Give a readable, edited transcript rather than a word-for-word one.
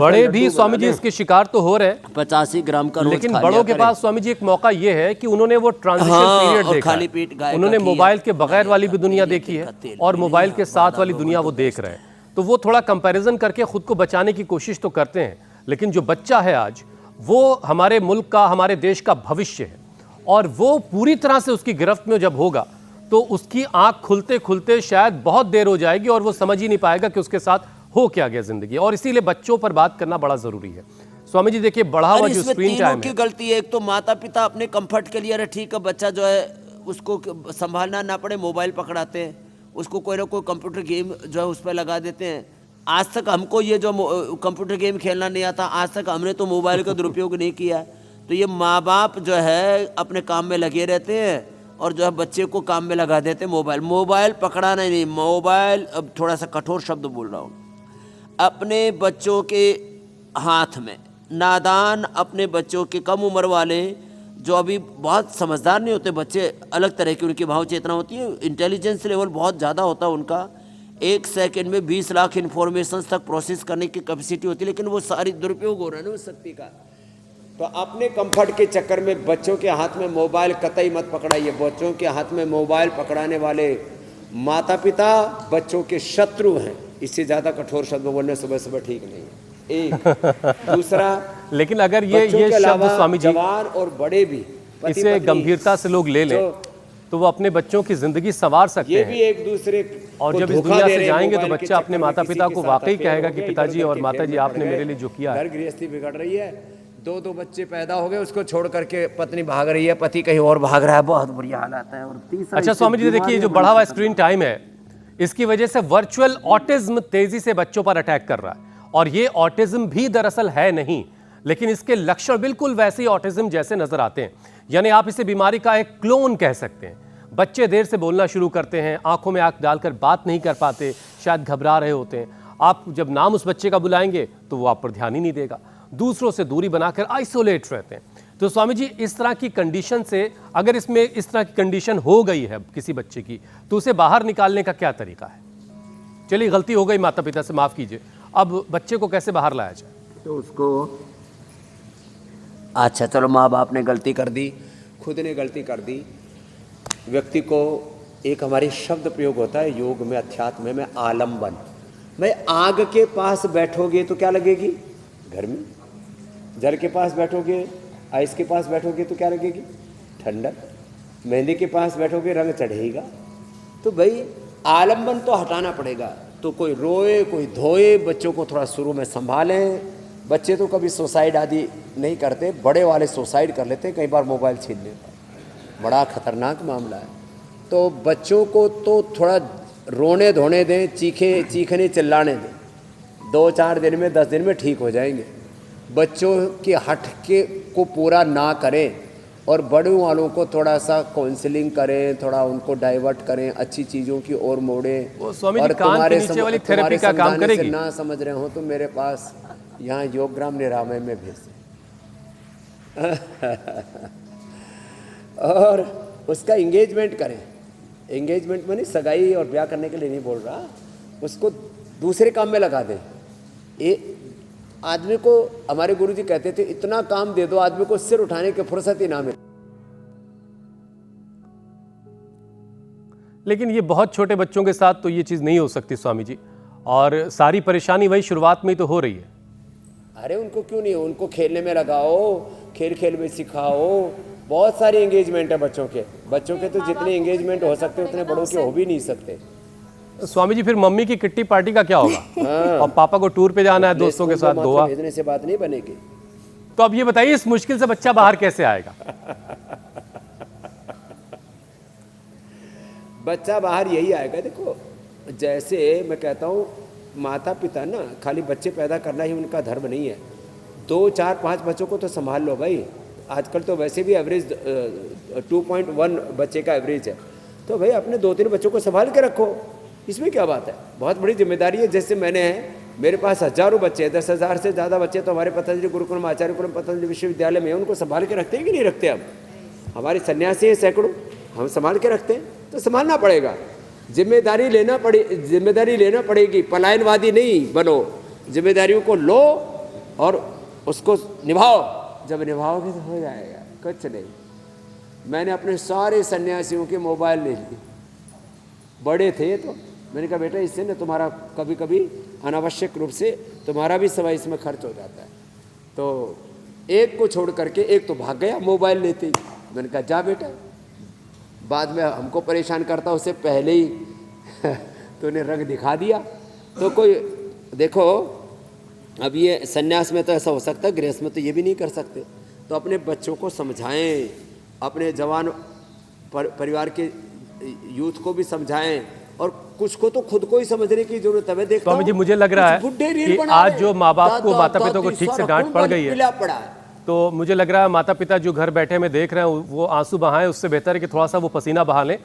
बड़े भी स्वामी जी इसके शिकार तो हो रहे हैं, 85 ग्राम का रोज लेकिन खा बड़ों लिया के करें। पास स्वामी जी एक मौका ये है कि उन्होंने वो ट्रांजिशन हाँ, पीरियड और देखा खाली है। पेट गाय का उन्होंने घी, मोबाइल के बगैर वाली भी का दुनिया तेल, देखी है का तेल, और मोबाइल के साथ बादाम वाली दुनिया वो देख रहे हैं, तो वो थोड़ा कंपैरिजन करके खुद को बचाने की कोशिश तो करते हैं। लेकिन जो बच्चा है आज, वो हमारे मुल्क का, हमारे देश का भविष्य है, और वो पूरी तरह से उसकी गिरफ्त में जब होगा तो उसकी आंख खुलते खुलते शायद बहुत देर हो जाएगी और वो समझ ही नहीं पाएगा कि उसके साथ हो क्या गया जिंदगी। और इसीलिए बच्चों पर बात करना बड़ा जरूरी है। स्वामी जी देखिए, बढ़ा हुआ जो स्क्रीन टाइम की है, गलती है। एक तो माता पिता अपने कंफर्ट के लिए, अरे ठीक है बच्चा जो है उसको संभालना ना पड़े, मोबाइल पकड़ाते हैं, उसको कोई ना कोई कंप्यूटर गेम जो है उस पर लगा देते हैं। आज तक हमको ये जो कंप्यूटर गेम खेलना नहीं आता, आज तक हमने तो मोबाइल का दुरुपयोग नहीं किया। तो ये माँ बाप जो है अपने काम में लगे रहते हैं और जो है बच्चे को काम में लगा देते हैं। मोबाइल पकड़ाना नहीं, मोबाइल, अब थोड़ा सा कठोर शब्द बोल रहा हूँ, अपने बच्चों के हाथ में, नादान अपने बच्चों के, कम उम्र वाले जो अभी बहुत समझदार नहीं होते बच्चे, अलग तरह की उनकी भाव चेतना होती है, इंटेलिजेंस लेवल बहुत ज़्यादा होता है उनका, 1 सेकंड में 20 लाख इन्फॉर्मेशन तक प्रोसेस करने की कैपेसिटी होती है, लेकिन वो सारी दुरुपयोग हो रहा है ना उस शक्ति का। तो अपने कंफर्ट के चक्कर में बच्चों के हाथ में मोबाइल कतई मत पकड़ाइए। बच्चों के हाथ में मोबाइल पकड़ाने वाले माता पिता बच्चों के शत्रु हैं। इससे ज़्यादा कठोर शब्द बोलने सुबह सुबह ठीक नहीं है। एक दूसरा, लेकिन अगर ये शब्द स्वामी जी, जवान और बड़े भी इसे गंभीरता से लोग ले लें तो वो अपने बच्चों की जिंदगी संवार सकते ये हैं। भी एक दूसरे और जब इस दुनिया से जाएंगे तो बच्चा अपने माता पिता को वाकई कहेगा कि पिताजी और माताजी आपने मेरे लिए जो किया है। घर गृहस्थी बिगड़ रही है, 2 बच्चे पैदा हो गए, उसको छोड़ करके पत्नी भाग रही है, पति कहीं और भाग रहा है, बहुत बुरी हालत है। और तीसरा, अच्छा स्वामी जी देखिए, जो बढ़ा हुआ स्क्रीन टाइम है, इसकी वजह से वर्चुअल ऑटिज्म तेजी से बच्चों पर अटैक कर रहा है। और ये ऑटिज्म भी दरअसल है नहीं, लेकिन इसके लक्षण बिल्कुल वैसे ही ऑटिज्म जैसे नजर आते हैं। यानी आप इसे बीमारी का एक क्लोन कह सकते हैं। बच्चे देर से बोलना शुरू करते हैं, आंखों में आंख डालकर बात नहीं कर पाते, शायद घबरा रहे होते हैं। आप जब नाम उस बच्चे का बुलाएंगे तो वो आप पर ध्यान ही नहीं देगा, दूसरों से दूरी बनाकर आइसोलेट रहते हैं। तो स्वामी जी, इस तरह की कंडीशन से, अगर इसमें इस तरह की कंडीशन हो गई है किसी बच्चे की, तो उसे बाहर निकालने का क्या तरीका है? चलिए, गलती हो गई, माता पिता से माफ कीजिए, अब बच्चे को कैसे बाहर लाया जाए? तो उसको, अच्छा चलो, माँ बाप ने गलती कर दी, खुद ने गलती कर दी, व्यक्ति को एक हमारे शब्द प्रयोग होता है योग में, अध्यात्म में, आलम्बन। भाई आग के पास बैठोगे तो क्या लगेगी? गर्मी। जल के पास बैठोगे, आइस के पास बैठोगे तो क्या लगेगी? ठंडक। मेहंदी के पास बैठोगे, रंग चढ़ेगा। तो भाई आलम्बन तो हटाना पड़ेगा। तो कोई रोए, कोई धोए, बच्चों को थोड़ा शुरू में संभालें। बच्चे तो कभी सुसाइड आदि नहीं करते, बड़े वाले सुसाइड कर लेते हैं कई बार मोबाइल छीनने पर, बड़ा खतरनाक मामला है। तो बच्चों को तो थोड़ा रोने धोने दें, चीखने चिल्लाने दें, 2-4 दिन में, 10 दिन में ठीक हो जाएंगे। बच्चों के हट के को पूरा ना करें और बड़ों वालों को थोड़ा सा काउंसलिंग करें, थोड़ा उनको डाइवर्ट करें, अच्छी चीज़ों की ओर मोड़ें। और तुम्हारे समझाने से ना समझ रहे हो तो मेरे पास यहाँ योगग्राम निरामय में भेज दें। और उसका एंगेजमेंट करें। एंगेजमेंट में नहीं, सगाई और ब्याह करने के लिए नहीं बोल रहा, उसको दूसरे काम में लगा दें। आदमी को, हमारे गुरुजी कहते थे, इतना काम दे दो आदमी को सिर उठाने की फुर्सत ही ना मिले। लेकिन ये बहुत छोटे बच्चों के साथ तो ये चीज़ नहीं हो सकती स्वामी जी, और सारी परेशानी वही शुरुआत में ही तो हो रही है। अरे उनको क्यों नहीं, उनको खेलने में लगाओ, खेल खेल में सिखाओ। बहुत सारे एंगेजमेंट है बच्चों के तो जितने एंगेजमेंट हो सकते उतने बड़ों के हो भी नहीं सकते। स्वामी जी, फिर मम्मी की किट्टी पार्टी का क्या होगा? हाँ। और पापा को टूर पे जाना है दोस्तों के साथ गोवा, भेजने से बात नहीं बनेगी। तो अब ये बताइए, इस मुश्किल से बच्चा बाहर कैसे आएगा? बच्चा बाहर यही आएगा, देखो जैसे मैं कहता हूँ, माता पिता ना खाली बच्चे पैदा करना ही उनका धर्म नहीं है। 2, 4, 5 बच्चों को तो संभाल लो भाई। आजकल तो वैसे भी एवरेज 2.1 बच्चे का एवरेज है। तो भाई अपने 2-3 बच्चों को संभाल के रखो, इसमें क्या बात है? बहुत बड़ी जिम्मेदारी है। जैसे मैंने है, मेरे पास हजारों बच्चे हैं, 10,000 से ज़्यादा बच्चे तो हमारे पतंजलि गुरुकुलम, आचार्य कुलम पतंजलि विश्वविद्यालय में, उनको संभाल के रखते हैं कि नहीं रखते? अब हमारे सन्यासी हैं सैकड़ों, हम संभाल के रखते हैं। तो संभालना पड़ेगा, जिम्मेदारी लेना पड़ेगी। पलायनवादी नहीं बनो, जिम्मेदारियों को लो, और उसको निभाओ, जब निभाओगे तो हो जाएगा, कुछ नहीं। मैंने अपने सारे सन्यासियों के मोबाइल ले लिए, बड़े थे तो मैंने कहा बेटा इससे ना तुम्हारा कभी कभी अनावश्यक रूप से तुम्हारा भी समय इसमें खर्च हो जाता है। तो एक को छोड़ करके एक तो भाग गया मोबाइल लेते ही। मैंने कहा जा बेटा, बाद में हमको परेशान करता उससे पहले ही तूने रंग दिखा दिया। तो कोई देखो, अब ये सन्यास में तो ऐसा हो सकता है, गृहस्थ में तो ये भी नहीं कर सकते। तो अपने बच्चों को समझाएं, अपने जवान परिवार के यूथ को भी समझाएं, और कुछ को तो खुद को ही समझने की जरूरत है। मैं देखता स्वामी जी, हूं, मुझे लग रहा है कुछ बुड्ढे रील कि बना आज रहे जो हैं, माँ बाप को, दादा, माता पिता को दादी, ठीक से सारा डांट खून पड़ पानी गई है, पिला पड़ा है। तो मुझे लग रहा है माता पिता जो घर बैठे में देख रहे हैं वो आंसू बहाएं, उससे बेहतर है कि थोड़ा सा वो पसीना बहा लें